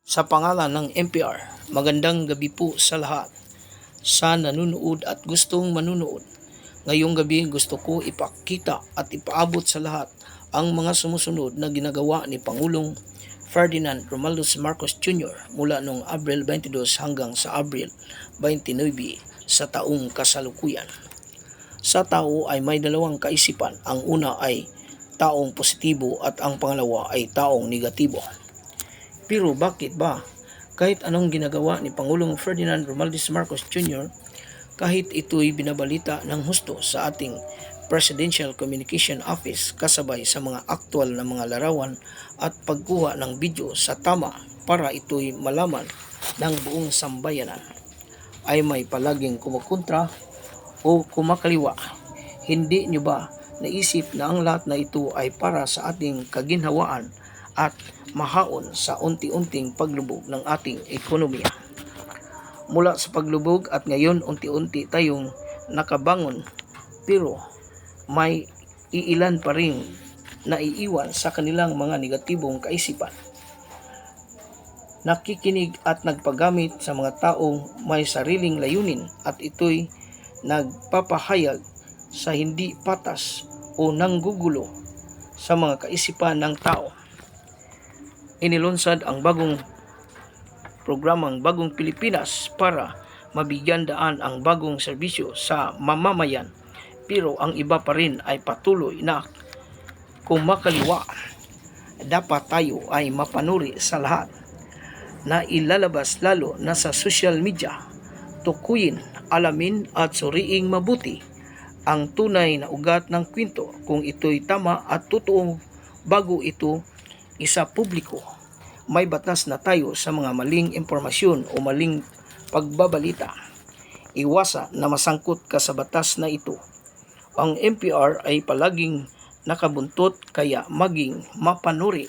Sa pangalan ng NPR, magandang gabi po sa lahat. Sa nanunood at gustong manunood. Ngayong gabi gusto ko ipakita at ipaabot sa lahat ang mga sumusunod na ginagawa ni Pangulong Ferdinand Romualdez Marcos Jr. mula noong Abril 22 hanggang sa Abril 29 sa taong kasalukuyan. Sa tao ay may dalawang kaisipan. Ang una ay taong positibo at ang pangalawa ay taong negatibo. Pero bakit ba? Kahit anong ginagawa ni Pangulong Ferdinand Romualdez Marcos Jr., kahit ito'y binabalita ng husto sa ating Presidential Communication Office kasabay sa mga aktwal na mga larawan at pagkuha ng video sa tama para ito'y malaman ng buong sambayanan, ay may palaging kumukontra o kumakaliwa. Hindi nyo ba naisip na ang lahat na ito ay para sa ating kaginhawaan at mahaon sa unti-unting paglubog ng ating ekonomiya? Mula sa paglubog at ngayon unti-unti tayong nakabangon, pero may iilan pa rin naiiwan sa kanilang mga negatibong kaisipan. Nakikinig at nagpagamit sa mga taong may sariling layunin at ito'y nagpapahayag sa hindi patas o nanggugulo sa mga kaisipan ng tao. Inilunsad ang bagong programang Bagong Pilipinas para mabigyan daan ang bagong serbisyo sa mamamayan, pero ang iba pa rin ay patuloy na kumakaliwa. Dapat tayo ay mapanuri sa lahat na ilalabas lalo na sa social media. Tukuyin, alamin at suriing mabuti ang tunay na ugat ng kwento kung ito'y tama at totoo bago ito isa publiko. May batas na tayo sa mga maling impormasyon o maling pagbabalita. Iwasa na masangkot ka sa batas na ito. Ang NPR ay palaging nakabuntot, kaya maging mapanuri.